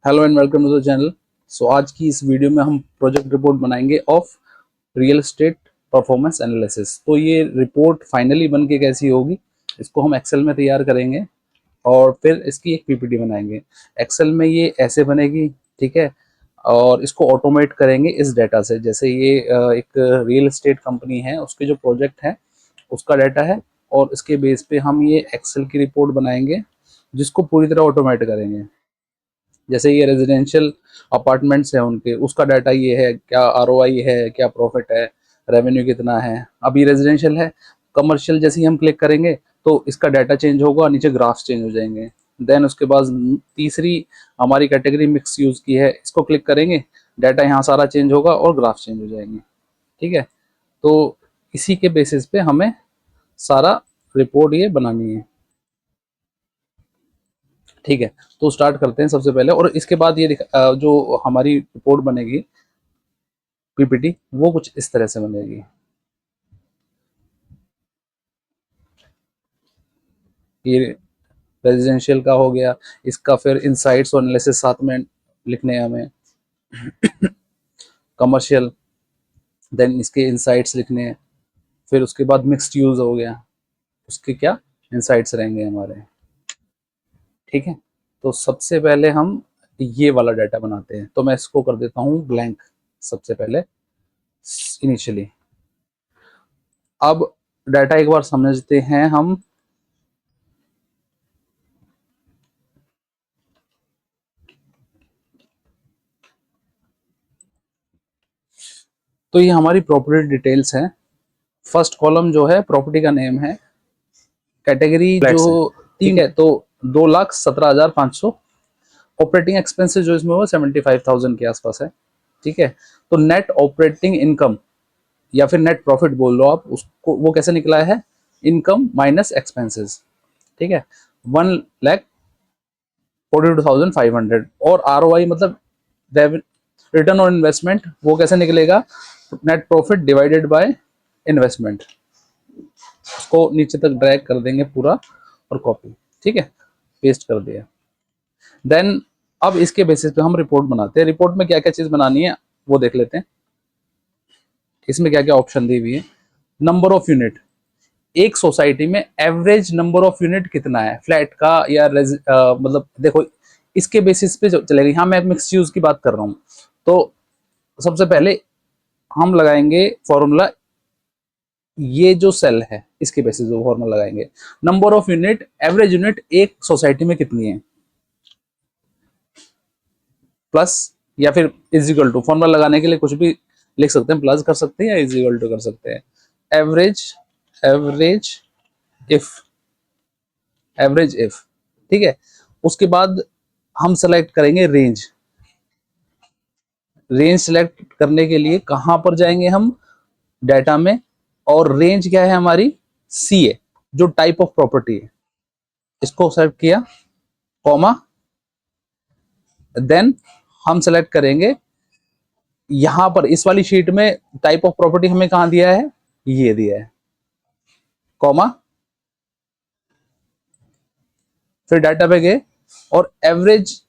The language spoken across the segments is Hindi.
Hello and welcome to the channel. So आज की इस वीडियो में हम प्रोजेक्ट रिपोर्ट बनाएंगे of real estate performance analysis. तो ये रिपोर्ट फाइनली बन के कैसी होगी, इसको हम एक्सेल में तैयार करेंगे और फिर इसकी एक पीपीटी बनाएंगे। एक्सेल में ये ऐसे बनेगी, ठीक है। और इसको ऑटोमेट करेंगे इस डेटा से। जैसे ये एक रियल एस्टेट कंपनी है, उसके जो प्रोजेक्ट है उसका डाटा है, और इसके बेस पे हम ये एक्सेल की रिपोर्ट बनाएंगे जिसको पूरी तरह ऑटोमेट करेंगे। जैसे ये रेजिडेंशियल अपार्टमेंट्स है उनके, उसका डाटा ये है, क्या आरओआई है, क्या प्रॉफिट है, रेवेन्यू कितना है। अभी रेजिडेंशियल है। कमर्शियल जैसे ही हम क्लिक करेंगे तो इसका डाटा चेंज होगा, नीचे ग्राफ्स चेंज हो जाएंगे। देन उसके बाद तीसरी हमारी कैटेगरी मिक्स यूज की है, इसको क्लिक करेंगे, डाटा यहाँ सारा चेंज होगा और ग्राफ चेंज हो जाएंगे, ठीक है। तो इसी के बेसिस पे हमें सारा रिपोर्ट ये बनानी है, ठीक है। तो स्टार्ट करते हैं सबसे पहले, और इसके बाद ये जो हमारी रिपोर्ट बनेगी पीपीटी, वो कुछ इस तरह से बनेगी। ये रेजिडेंशियल का हो गया, इसका फिर इनसाइट्स और एनालिसिस साथ में लिखने हैं हमें। कमर्शियल, देन इसके इनसाइट्स लिखने हैं। फिर उसके बाद मिक्स्ड यूज हो गया, उसके क्या इनसाइट्स रहेंगे हमारे, ठीक है। तो सबसे पहले हम ये वाला डाटा बनाते हैं, तो मैं इसको कर देता हूँ ब्लैंक सबसे पहले इनिशियली। अब डाटा एक बार समझते हैं हम। तो ये हमारी प्रॉपर्टी डिटेल्स हैं। फर्स्ट कॉलम जो है प्रॉपर्टी का नेम है, कैटेगरी जो तीन है तो 2,17,500। ऑपरेटिंग एक्सपेंसेस जो इसमें वो 75,000 के आसपास है, ठीक है। तो नेट ऑपरेटिंग इनकम या फिर नेट प्रॉफिट बोल लो आप उसको, वो कैसे निकला है, इनकम माइनस एक्सपेंसेस, ठीक है। 1,42,500। और आरओआई मतलब रिटर्न ऑन इन्वेस्टमेंट, वो कैसे निकलेगा, net profit divided by investment. उसको नीचे तक ड्रैग कर देंगे पूरा और कॉपी, ठीक है, पेस्ट कर दिया। देन अब इसके बेसिस पे हम रिपोर्ट बनाते हैं। रिपोर्ट में क्या क्या चीज बनानी है वो देख लेते हैं। इसमें क्या क्या ऑप्शन दी हुई है। नंबर ऑफ यूनिट, एक सोसाइटी में एवरेज नंबर ऑफ यूनिट कितना है, फ्लैट का या मतलब देखो इसके बेसिस पे चलेगा। यहाँ मैं मिक्स यूज की बात कर रहा हूँ, तो सबसे पहले हम लगाएंगे फॉर्मूला, ये जो सेल है इसके बेसिस पे फॉर्मूला लगाएंगे। Number of unit, average unit एक सोसाइटी में कितनी है, प्लस या फिर इज इक्वल टू। फॉर्मूला लगाने के लिए कुछ भी लिख सकते हैं, प्लस कर सकते हैं या इज इक्वल टू कर सकते हैं। Average, average if, average if, ठीक है। उसके बाद हम सेलेक्ट करेंगे रेंज। रेंज सेलेक्ट करने के लिए कहां पर जाएंगे हम, डाटा में, और रेंज क्या है हमारी, सी है जो टाइप ऑफ प्रॉपर्टी है, इसको सेलेक्ट किया, कॉमा। देन हम सेलेक्ट करेंगे यहां पर इस वाली शीट में टाइप ऑफ प्रॉपर्टी हमें कहां दिया है, ये दिया है, कॉमा। फिर डाटा पे गए और एवरेज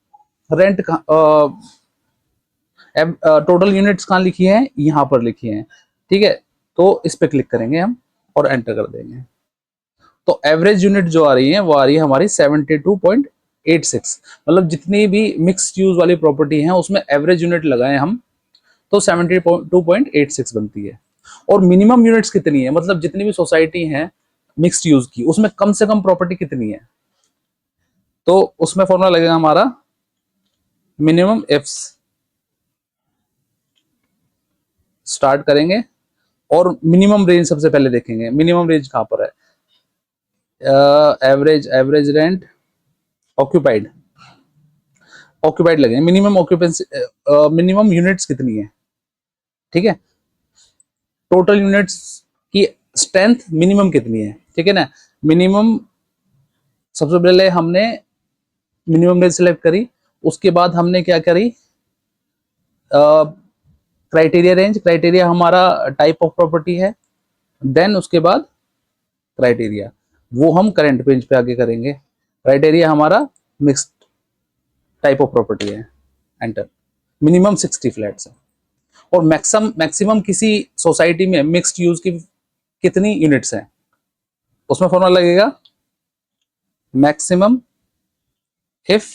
रेंट टोटल यूनिट्स कहां लिखी है, यहां पर लिखी है, ठीक है। तो इस पे क्लिक करेंगे हम और एंटर कर देंगे। तो एवरेज यूनिट जो आ रही है वो आ रही है हमारी 72.86। मतलब जितनी भी मिक्स्ड यूज वाली प्रॉपर्टी है उसमें एवरेज यूनिट लगाए हम तो 72.86 बनती है। और मिनिमम यूनिट्स कितनी है, मतलब जितनी भी सोसाइटी है मिक्स्ड यूज की उसमें कम से कम प्रॉपर्टी कितनी है, तो उसमें फॉर्मूला लगेगा हमारा मिनिमम एफ्स। स्टार्ट करेंगे और मिनिमम रेंज सबसे पहले देखेंगे। मिनिमम रेंज कहां पर है, average, average rent, occupied, occupied लगेंगे। मिनिमम ऑक्यूपेंसी, मिनिमम यूनिट्स कितनी है, ठीक है। टोटल यूनिट्स की स्ट्रेंथ मिनिमम कितनी है, ठीक है ना। मिनिमम सबसे पहले हमने मिनिमम रेंज सेलेक्ट करी, उसके बाद हमने क्या करी, क्राइटेरिया रेंज, क्राइटेरिया हमारा टाइप ऑफ प्रॉपर्टी है। देन उसके बाद क्राइटेरिया, वो हम करंट पेज पे आगे करेंगे। क्राइटेरिया हमारा मिक्स्ड टाइप ऑफ प्रॉपर्टी है, एंटर। मिनिमम 60 फ्लैट्स है। और मैक्सिमम किसी सोसाइटी में मिक्स्ड यूज की कितनी यूनिट्स हैं, उसमें फॉर्मूला लगेगा मैक्सिमम इफ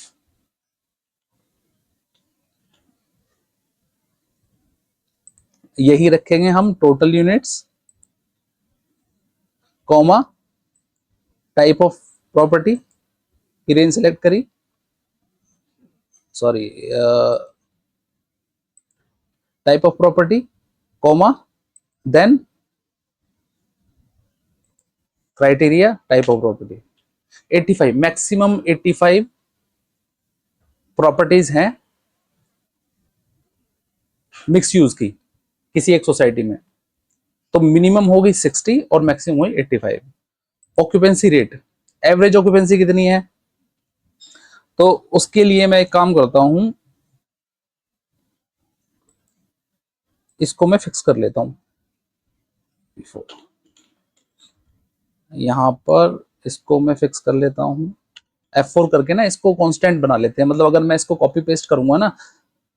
यही रखेंगे हम total units, comma type of property की रेंज सेलेक्ट करी, sorry type of property, comma then criteria type of property. 85 maximum 85 properties हैं मिक्स यूज की किसी एक सोसाइटी में, तो मिनिमम होगी 60 और मैक्सिमम होगी 85। ऑक्यूपेंसी रेट, एवरेज ऑक्यूपेंसी कितनी है, तो उसके लिए मैं एक काम करता हूं, इसको मैं फिक्स कर लेता हूं यहां पर, इसको मैं फिक्स कर लेता हूं F4 करके ना, इसको कांस्टेंट बना लेते हैं। मतलब अगर मैं इसको कॉपी पेस्ट करूंगा ना,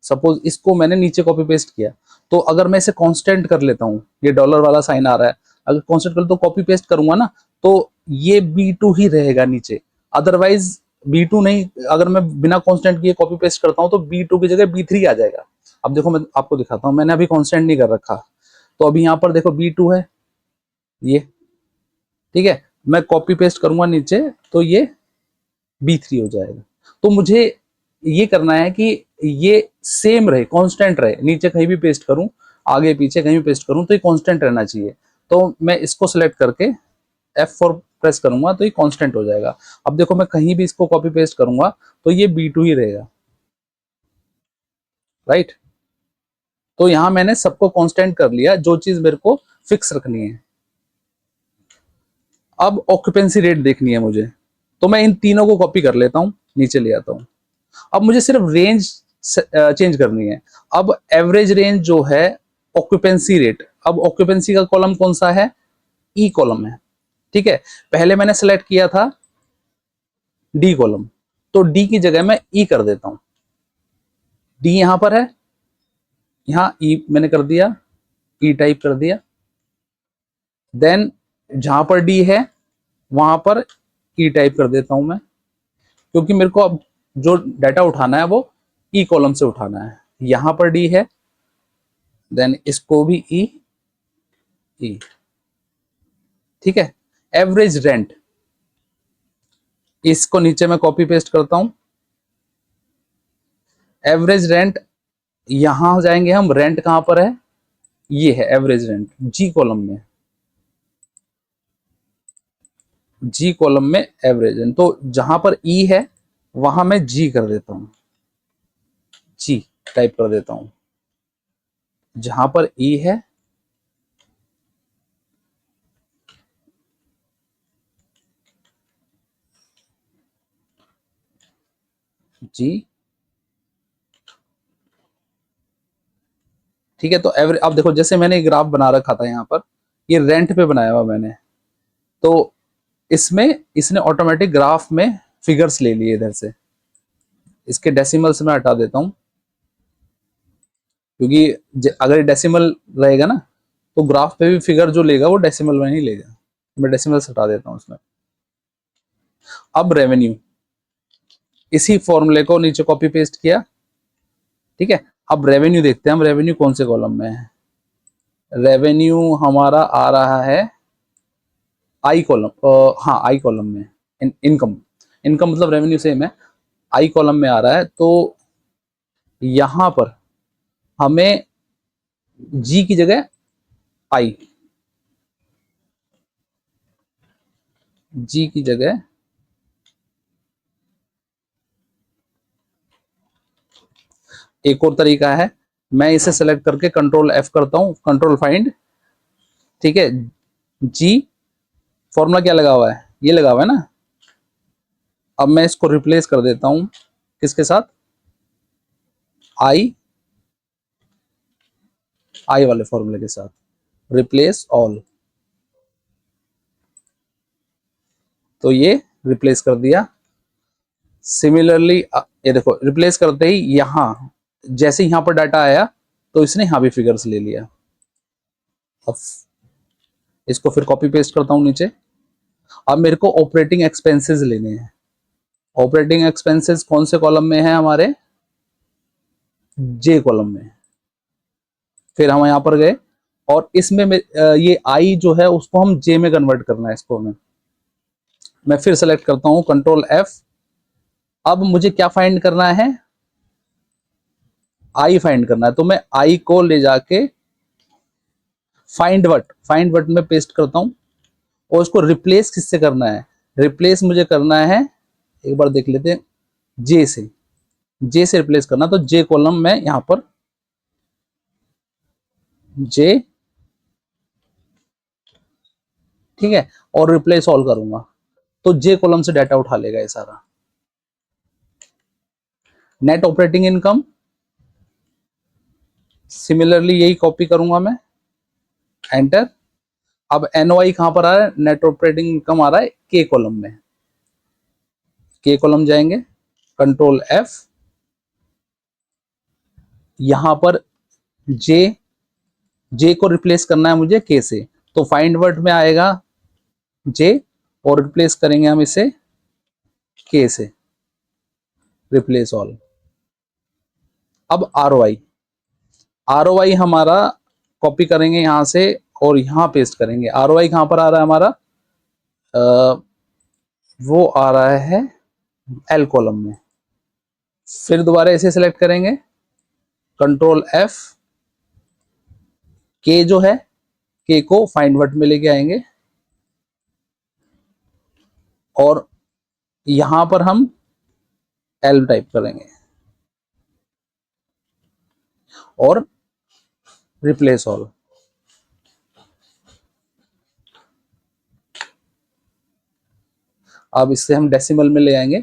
सपोज इसको मैंने नीचे कॉपी पेस्ट किया, तो अगर मैं इसे कांस्टेंट कर लेता हूं, ये डॉलर वाला साइन आ रहा है, अगर कांस्टेंट कर तो कॉपी पेस्ट करूंगा ना, तो ये B2 ही रहेगा नीचे, अदरवाइज B2 नहीं। अगर मैं बिना कांस्टेंट किए कॉपी पेस्ट करता हूं तो B2 की जगह B3 आ जाएगा। अब देखो मैं आपको दिखाता हूं, मैंने अभी कांस्टेंट नहीं कर रखा, तो अभी यहाँ पर देखो B2 है ये, ठीक है। मैं कॉपी पेस्ट करूंगा नीचे तो ये B3 हो जाएगा। तो मुझे ये करना है कि ये सेम रहे, कांस्टेंट रहे, नीचे कहीं भी पेस्ट करूं, आगे पीछे कहीं भी पेस्ट करूं, तो ये कांस्टेंट रहना चाहिए। तो मैं इसको सिलेक्ट करके F4 प्रेस करूंगा तो ये कांस्टेंट हो जाएगा। अब देखो मैं कहीं भी इसको कॉपी पेस्ट करूंगा तो ये B2 ही रहेगा, राइट। तो यहां मैंने सबको कांस्टेंट कर लिया, जो चीज मेरे को फिक्स रखनी है। अब ऑक्यूपेंसी रेट देखनी है मुझे, तो मैं इन तीनों को कॉपी कर लेता हूं, नीचे ले आता हूं। अब मुझे सिर्फ रेंज चेंज करनी है। अब एवरेज रेंज जो है ऑक्यूपेंसी रेट, अब ऑक्यूपेंसी का कॉलम कौन सा है, ई कॉलम है, ठीक है। पहले मैंने सेलेक्ट किया था डी कॉलम, तो डी की जगह मैं ई कर देता हूं। डी यहां पर है, यहां ई मैंने कर दिया, ई टाइप कर दिया। देन जहां पर डी है वहां पर ई टाइप कर देता हूं मैं, क्योंकि मेरे को अब जो डाटा उठाना है वो ई कॉलम से उठाना है। यहां पर डी है, देन इसको भी ई, ई, ठीक है। एवरेज रेंट, इसको नीचे मैं कॉपी पेस्ट करता हूं। एवरेज रेंट, यहां जाएंगे हम, रेंट कहां पर है, ये है एवरेज रेंट, जी कॉलम में, जी कॉलम में एवरेज रेंट। तो जहां पर ई है वहां मैं जी कर देता हूं, जी टाइप कर देता हूं। जहां पर ई है जी, ठीक है। तो एवरेज, अब देखो जैसे मैंने ग्राफ बना रखा था यहाँ पर, ये रेंट पे बनाया हुआ मैंने, तो इसमें इसने ऑटोमेटिक ग्राफ में फिगर्स ले लिए इधर से। इसके डेसिमल्स में हटा देता हूं, क्योंकि अगर डेसिमल रहेगा ना तो ग्राफ पे भी फिगर जो लेगा वो डेसिमल में ही लेगा। मैं डेसिमल्स हटा देता हूं उसमें। अब रेवेन्यू, इसी फॉर्मूले को नीचे कॉपी पेस्ट किया, ठीक है। अब रेवेन्यू देखते हैं हम, रेवेन्यू कौन से कॉलम में है। रेवेन्यू हमारा आ रहा है आई कॉलम, हाँ आई कॉलम में। इनकम, इनकम मतलब रेवेन्यू सेम है, आई कॉलम में आ रहा है। तो यहां पर हमें जी की जगह आई, जी की जगह एक और तरीका है, मैं इसे सेलेक्ट करके कंट्रोल F करता हूं, कंट्रोल फाइंड, ठीक है। जी फॉर्मूला क्या लगा हुआ है, ये लगा हुआ है ना। अब मैं इसको रिप्लेस कर देता हूं किसके साथ, आई, आई वाले फॉर्मूले के साथ, रिप्लेस ऑल। तो ये रिप्लेस कर दिया। सिमिलरली ये देखो रिप्लेस करते ही यहां जैसे यहाँ पर डाटा आया तो इसने यहाँ भी फिगर्स ले लिया। अब इसको फिर कॉपी पेस्ट करता हूँ नीचे। अब मेरे को ऑपरेटिंग एक्सपेंसेस लेने हैं। ऑपरेटिंग एक्सपेंसेस कौन से कॉलम में है हमारे, जे कॉलम में। फिर हम यहाँ पर गए और इसमें ये आई जो है उसको हम जे में कन्वर्ट करना है इसको हमें। मैं फिर सेलेक्ट करता हूँ कंट्रोल एफ। अब मुझे क्या फाइंड करना है, आई फाइंड करना है। तो मैं आई को ले जाके फाइंड वट में पेस्ट करता हूं और उसको रिप्लेस किससे करना है, रिप्लेस मुझे करना है, एक बार देख लेते हैं, जे से। जे से रिप्लेस करना, तो जे कॉलम में यहां पर जे, ठीक है, और रिप्लेस ऑल करूंगा तो जे कॉलम से डाटा उठा लेगा ये सारा। नेट ऑपरेटिंग इनकम सिमिलरली यही कॉपी करूंगा मैं, एंटर। अब एनओआई कहां पर आ रहा है, नेट ऑपरेटिंग इनकम आ रहा है के कॉलम में। के कॉलम जाएंगे, कंट्रोल एफ, यहां पर जे, जे को रिप्लेस करना है मुझे के से, तो फाइंड वर्ड में आएगा जे और रिप्लेस करेंगे हम इसे के से, रिप्लेस ऑल। अब आरओआई, आरओआई हमारा कॉपी करेंगे यहां से और यहां पेस्ट करेंगे। आरओआई कहां पर आ रहा है हमारा, वो आ रहा है एल कॉलम में। फिर दोबारा इसे सेलेक्ट करेंगे, कंट्रोल एफ, के जो है, के को फाइंड वर्ड में लेके आएंगे और यहां पर हम एल टाइप करेंगे और रिप्लेस ऑल। अब इससे हम डेसिमल में ले आएंगे,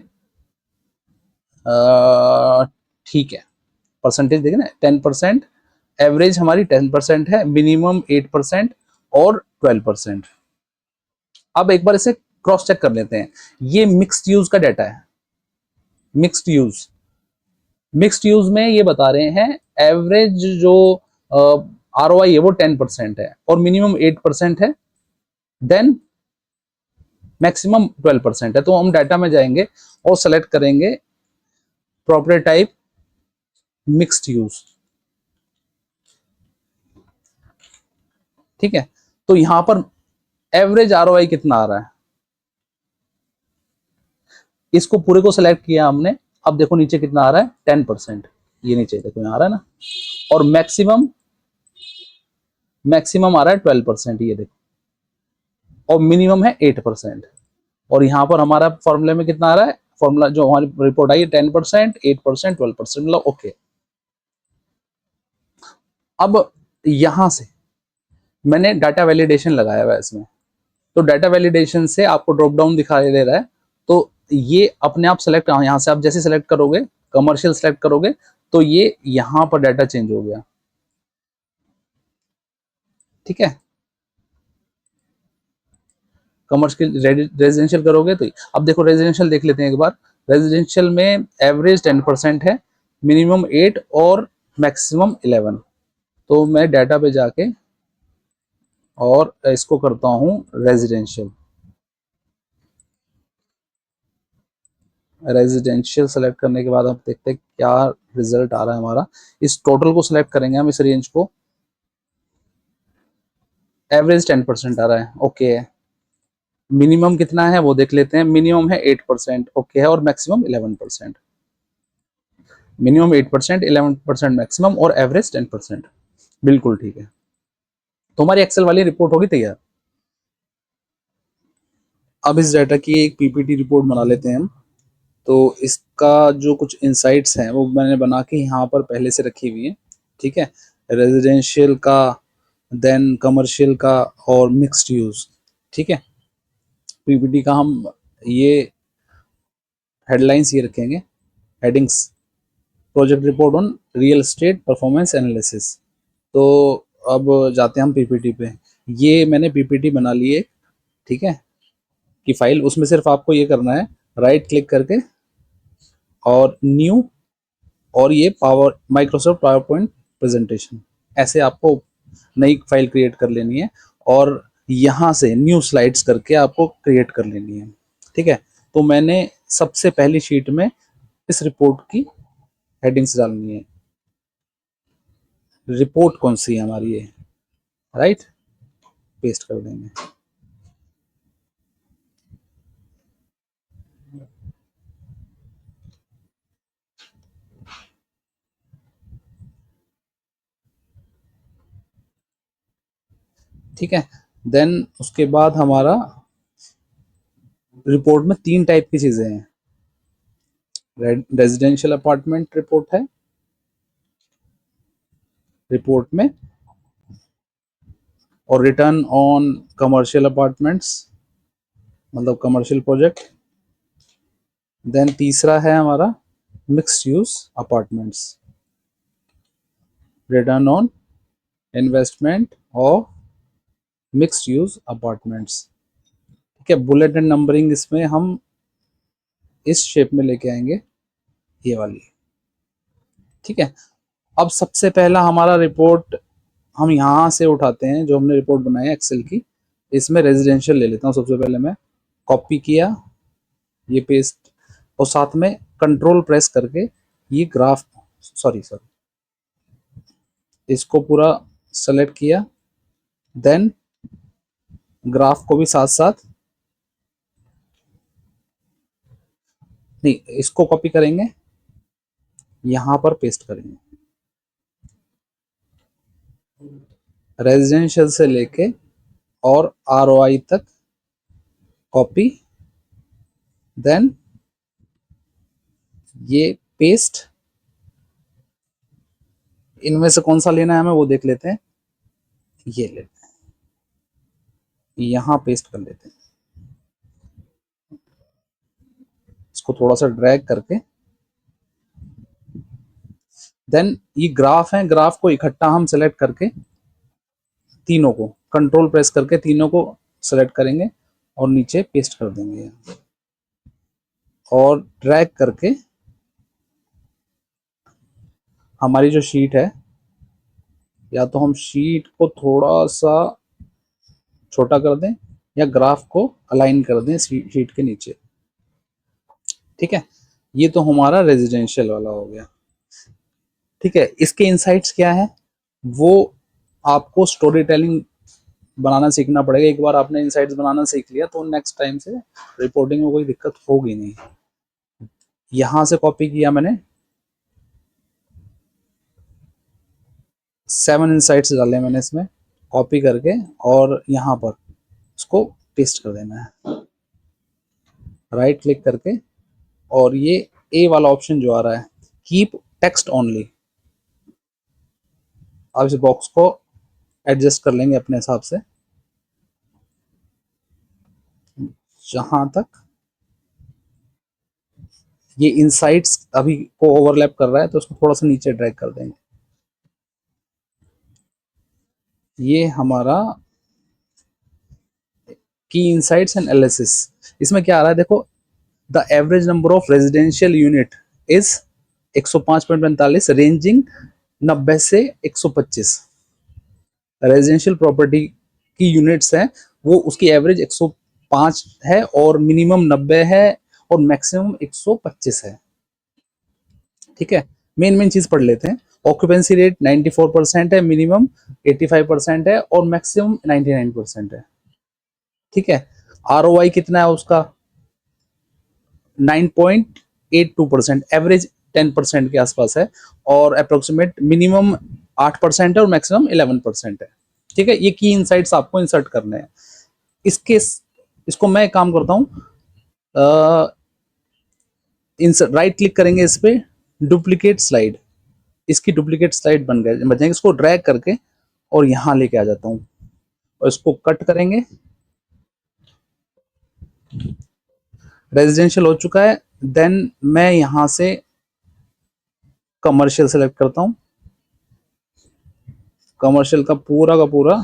ठीक है। परसेंटेज देखें ना, 10%, एवरेज हमारी 10% है, मिनिमम 8% और 12%। अब एक बार इसे क्रॉस चेक कर लेते हैं। ये मिक्स्ड यूज का डाटा है, मिक्स्ड यूज। मिक्स्ड यूज में ये बता रहे हैं एवरेज जो आरओआई है वो 10% है और मिनिमम 8% है, देन मैक्सिमम 12% है। तो हम डाटा में जाएंगे और सेलेक्ट करेंगे प्रॉपर्टी टाइप मिक्स्ड यूज, ठीक है। तो यहां पर एवरेज आरओआई कितना आ रहा है, इसको पूरे को सिलेक्ट किया हमने। अब देखो नीचे कितना आ रहा है, 10%। ये नीचे देखो यहाँ आ रहा है ना, और मैक्सिमम, मैक्सिमम आ रहा है 12%, ये देखो, और मिनिमम है 8%। और यहाँ पर हमारा फॉर्मूले में कितना आ रहा है, फॉर्मूला जो हमारी रिपोर्ट आई है 10%, 8%, 12%, मतलब ओके। अब यहां से मैंने डाटा वैलिडेशन लगाया हुआ है इसमें, तो डाटा वैलिडेशन से आपको ड्रॉप डाउन दिखाई दे रहा है। तो ये अपने आप सेलेक्ट, यहाँ से आप जैसे सेलेक्ट करोगे, कमर्शियल सेलेक्ट करोगे, तो ये यहाँ पर डाटा चेंज हो गया, ठीक है। कमर्शियल रेजिडेंशियल करोगे तो अब देखो रेजिडेंशियल देख लेते हैं एक बार। रेजिडेंशियल में एवरेज 10% है, मिनिमम 8 और मैक्सिमम 11। तो मैं डाटा पे जाके और इसको करता हूँ रेजिडेंशियल, रेजिडेंशियल सेलेक्ट करने के बाद हम देखते हैं क्या रिजल्ट आ रहा है हमारा। इस टोटल को सिलेक्ट करेंगे हम, इस रेंज को। एवरेज 10% आ रहा है, ओके है। मिनिमम कितना है वो देख लेते हैं, मिनिमम है 8%, ओके है, और मैक्सिमम 11%। मिनिमम 8%, 11% मैक्सिमम, और एवरेज 10%, बिल्कुल ठीक है। तो हमारी एक्सेल वाली रिपोर्ट होगी तैयार। अब इस डाटा की एक पीपीटी रिपोर्ट बना लेते हैं हम। तो इसका जो कुछ इंसाइट्स हैं वो मैंने बना के यहाँ पर पहले से रखी हुई है, ठीक है। रेजिडेंशियल का, देन कमर्शियल का, और मिक्स्ड यूज, ठीक है। पीपीटी का हम ये हेडलाइंस ये रखेंगे, headings, project report on real estate performance analysis. तो अब जाते हैं हम पीपीटी पे। ये मैंने पीपीटी बना ली है, ठीक है, की फाइल। उसमें सिर्फ आपको ये करना है, राइट क्लिक करके और न्यू, और ये power Microsoft power point presentation, ऐसे आपको नई फाइल क्रिएट कर लेनी है और यहाँ से न्यू स्लाइड्स करके आपको क्रिएट कर लेनी है। ठीक है, तो मैंने सबसे पहली शीट में इस रिपोर्ट की हेडिंग्स डालनी है। रिपोर्ट कौन सी है हमारी, ये राइट, पेस्ट कर देंगे। ठीक है, देन उसके बाद हमारा रिपोर्ट में 3 टाइप की चीजें हैं। रेजिडेंशियल अपार्टमेंट रिपोर्ट है रिपोर्ट में, और रिटर्न ऑन कमर्शियल अपार्टमेंट्स मतलब कमर्शियल प्रोजेक्ट। देन तीसरा है हमारा mixed use apartments, return on investment और मिक्स्ड यूज अपार्टमेंट्स। ठीक है, बुलेट एंड नंबरिंग इसमें हम इस शेप में लेके आएंगे, ये वाली। ठीक है, अब सबसे पहला हमारा रिपोर्ट हम यहाँ से उठाते हैं, जो हमने रिपोर्ट बनाई है एक्सेल की, इसमें रेजिडेंशियल ले लेता हूँ। सबसे पहले मैं कॉपी किया, ये पेस्ट, और साथ में कंट्रोल प्रेस करके ये ग्राफ, सॉरी इसको पूरा सेलेक्ट किया। देन ग्राफ को भी साथ साथ, नहीं इसको कॉपी करेंगे, यहां पर पेस्ट करेंगे, रेजिडेंशियल से लेके और आरओआई तक कॉपी, देन ये पेस्ट। इनमें से कौन सा लेना है हमें वो देख लेते हैं, ये लेते हैं, यहां पेस्ट कर लेते हैं। इसको थोड़ा सा ड्रैग करके, देन ये ग्राफ है, ग्राफ को इकट्ठा हम सेलेक्ट करके तीनों को कंट्रोल प्रेस करके तीनों को सेलेक्ट करेंगे और नीचे पेस्ट कर देंगे और ड्रैग करके हमारी जो शीट है, या तो हम शीट को थोड़ा सा छोटा कर दें या ग्राफ को अलाइन कर दें शीट के नीचे। ठीक है, ये तो हमारा रेजिडेंशियल वाला हो गया। ठीक है, इसके इनसाइट्स क्या है, वो आपको स्टोरी टेलिंग बनाना सीखना पड़ेगा। एक बार आपने इनसाइट्स बनाना सीख लिया तो नेक्स्ट टाइम से रिपोर्टिंग में कोई दिक्कत होगी नहीं। यहां से कॉपी किया मैंने, 7 इनसाइट्स डाले मैंने इसमें कॉपी करके, और यहाँ पर इसको पेस्ट कर देना है राइट क्लिक करके। और ये ए वाला ऑप्शन जो आ रहा है, कीप टेक्स्ट ओनली, आप इस बॉक्स को एडजस्ट कर लेंगे अपने हिसाब से, जहां तक ये इनसाइट्स अभी को ओवरलैप कर रहा है तो उसको थोड़ा सा नीचे ड्रैग कर देंगे। ये हमारा की इनसाइट्स एंड एनालिसिस। इसमें क्या आ रहा है देखो, the average number of residential unit is 105.45 ranging 90 से 125। रेजिडेंशियल प्रॉपर्टी की यूनिट्स हैं वो, उसकी एवरेज 105 है और मिनिमम 90 है और मैक्सिमम 125 है। ठीक है, मेन मेन चीज पढ़ लेते हैं। ऑक्यूपेंसी रेट 94% है, मिनिमम 85% है और मैक्सिमम 99% है। ठीक है, आरओआई कितना है उसका, 9.82%, एवरेज 10% के आसपास है, और अप्रोक्सीमेट मिनिमम 8% है और मैक्सिमम 11% है। ठीक है, ये की इनसाइट्स आपको इंसर्ट करने हैं। इसके इसको मैं एक काम करता हूं, राइट क्लिक करेंगे इस पे, डुप्लीकेट स्लाइड, इसकी डुप्लीकेट स्लाइड बन जाएंगे। इसको ड्रैग करके और यहां लेके आ जाता हूं और इसको कट करेंगे। रेजिडेंशियल हो चुका है, देन मैं यहां से कमर्शियल सेलेक्ट करता हूं। कमर्शियल का पूरा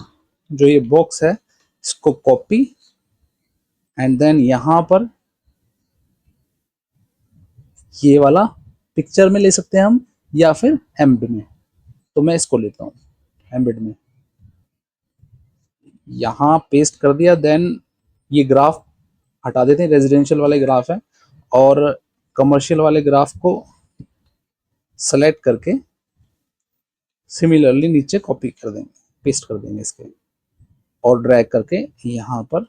जो ये बॉक्स है इसको कॉपी, एंड देन यहां पर ये वाला पिक्चर में ले सकते हैं हम, या फिर एम्बेड में। तो मैं इसको लेता हूँ एम्बेड में, यहाँ पेस्ट कर दिया। देन ये ग्राफ हटा देते हैं, रेजिडेंशियल वाले ग्राफ है, और कमर्शियल वाले ग्राफ को सेलेक्ट करके सिमिलरली नीचे कॉपी कर देंगे, पेस्ट कर देंगे इसके, और ड्रैग करके यहाँ पर,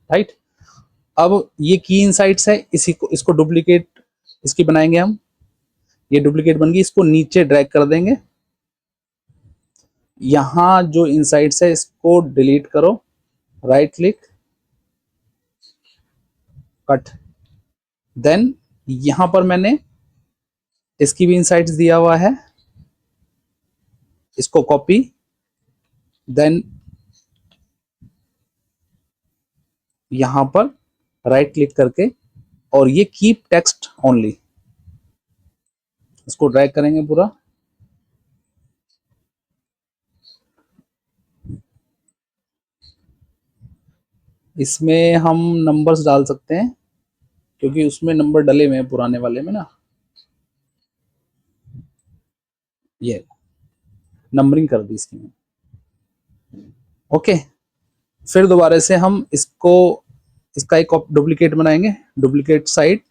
राइट। अब ये की इनसाइट्स है, इसी को, इसको डुप्लीकेट इसकी बनाएंगे हम। ये डुप्लीकेट बन गई, इसको नीचे ड्रैग कर देंगे। यहां जो इनसाइट्स है इसको डिलीट करो, राइट क्लिक, कट। देन यहां पर मैंने इसकी भी इनसाइट्स दिया हुआ है, इसको कॉपी, देन यहां पर राइट क्लिक करके, और ये कीप टेक्स्ट ओनली, इसको ड्रैग करेंगे पूरा। इसमें हम नंबर्स डाल सकते हैं, क्योंकि उसमें नंबर डले हुए हैं पुराने वाले में ना, ये नंबरिंग कर दी इसकी। ओके, फिर दोबारा से हम इसको, इसका एक डुप्लीकेट बनाएंगे, डुप्लीकेट साइड,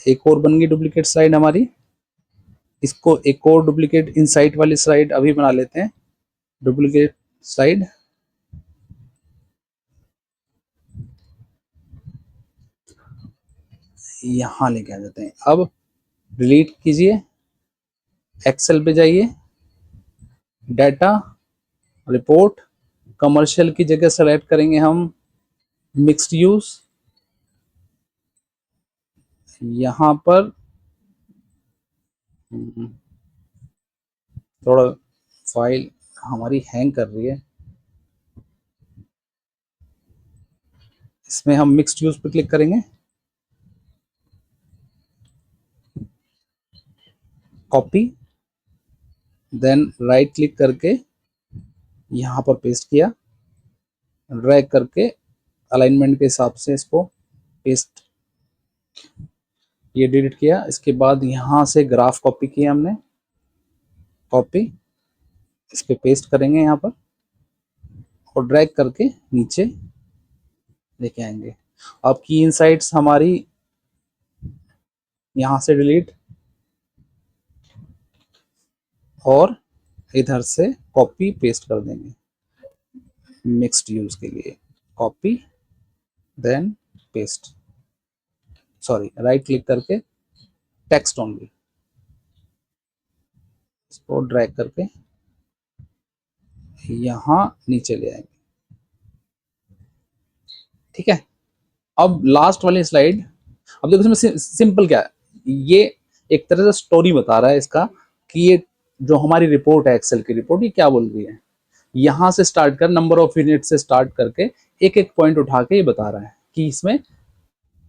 एक और बन गई डुप्लीकेट साइड हमारी। इसको एक और डुप्लीकेट इनसाइड वाली साइड अभी बना लेते हैं, डुप्लीकेट साइड। यहां लेके आ जाते हैं। अब डिलीट कीजिए, एक्सेल पे जाइए, डाटा, रिपोर्ट, कमर्शियल की जगह सेलेक्ट करेंगे हम मिक्स्ड यूज। यहां पर थोड़ा फाइल हमारी हैंग कर रही है, इसमें हम मिक्स्ड यूज पे क्लिक करेंगे, कॉपी, देन राइट क्लिक करके यहां पर पेस्ट किया, ड्रैग करके अलाइनमेंट के हिसाब से इसको पेस्ट, ये डिलीट किया। इसके बाद यहां से ग्राफ कॉपी किया हमने, कॉपी, इस पे पेस्ट करेंगे यहाँ पर, और ड्रैग करके नीचे लेके आएंगे। अब की इनसाइट्स हमारी यहां से डिलीट, और इधर से कॉपी पेस्ट कर देंगे मिक्स्ड यूज के लिए, copy, then paste, sorry right click करके टेक्स्ट ओनली, इसको ड्रैग करके यहां नीचे ले आएंगे। ठीक है, अब लास्ट वाली स्लाइड। अब देखो इसमें सिंपल क्या है, ये एक तरह से स्टोरी बता रहा है इसका, कि ये जो हमारी रिपोर्ट है, एक्सेल की रिपोर्ट, ये क्या बोल रही है। यहां से स्टार्ट कर, नंबर ऑफ यूनिट से स्टार्ट करके एक एक पॉइंट उठा के ये बता रहा है कि इसमें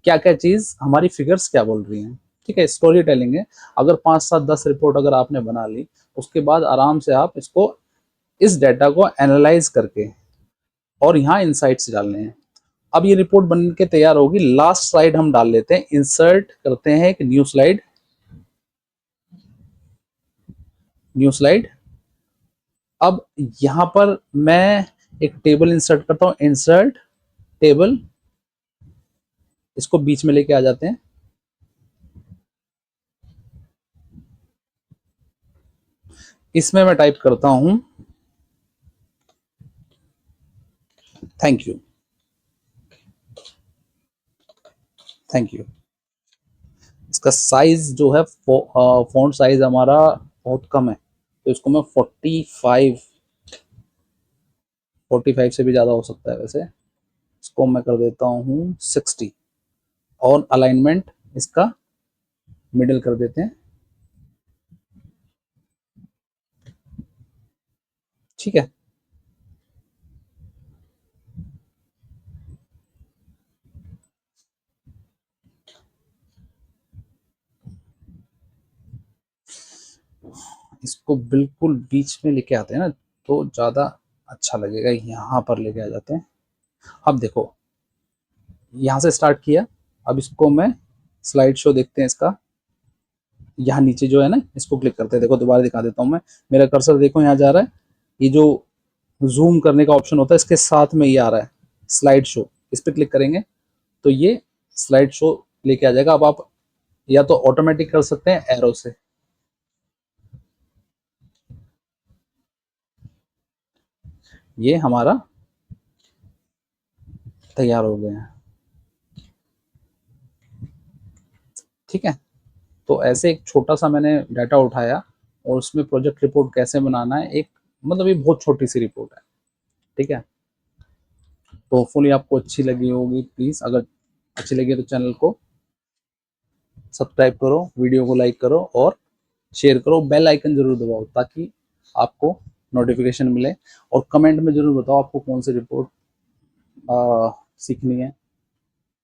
क्या क्या चीज, हमारी फिगर्स क्या बोल रही हैं। ठीक है, स्टोरी टेलिंग है। अगर 5 7 10 रिपोर्ट अगर आपने बना ली, उसके बाद आराम से आप इसको, इस डेटा को एनालाइज करके, और यहाँ इनसाइट्स डालने हैं। अब ये रिपोर्ट बन के तैयार होगी। लास्ट स्लाइड हम डाल लेते हैं, इंसर्ट करते हैं एक न्यू स्लाइड, न्यू स्लाइड। अब यहां पर मैं एक टेबल इंसर्ट करता हूं, इंसर्ट टेबल, इसको बीच में लेके आ जाते हैं। इसमें मैं टाइप करता हूं थैंक यू, थैंक यू। इसका साइज जो है, फॉन्ट साइज हमारा बहुत कम है, तो इसको मैं 45 से भी ज़्यादा हो सकता है वैसे, इसको मैं कर देता हूँ 60, और अलाइनमेंट इसका मिडिल कर देते हैं। ठीक है, इसको बिल्कुल बीच में लेके आते हैं ना, तो ज़्यादा अच्छा लगेगा। यहाँ पर लेके आ जाते हैं। अब देखो, यहाँ से स्टार्ट किया, अब इसको मैं स्लाइड शो देखते हैं इसका। यहाँ नीचे जो है ना, इसको क्लिक करते हैं। देखो दोबारा दिखा देता हूँ मैं, मेरा कर्सर देखो यहाँ जा रहा है, ये जो जूम करने का ऑप्शन होता है इसके साथ में ये आ रहा है स्लाइड शो, इस पर क्लिक करेंगे तो ये स्लाइड शो लेके आ जाएगा। अब आप या तो ऑटोमेटिक कर सकते हैं एरो से। ये हमारा तैयार हो गया है, ठीक है। तो ऐसे एक छोटा सा मैंने डाटा उठाया और उसमें प्रोजेक्ट रिपोर्ट कैसे बनाना है, एक मतलब ये बहुत छोटी सी रिपोर्ट है, ठीक है। तो होपफुली आपको अच्छी लगी होगी। प्लीज़ अगर अच्छी लगी तो चैनल को सब्सक्राइब करो, वीडियो को लाइक करो और शेयर करो, बेल आइकन जरूर दबाओ ताकि आपको नोटिफिकेशन मिले। और कमेंट में जरूर बताओ आपको कौन सी रिपोर्ट सीखनी है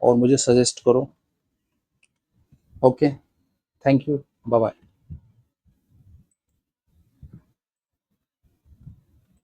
और मुझे सजेस्ट करो। Okay, thank you, bye bye.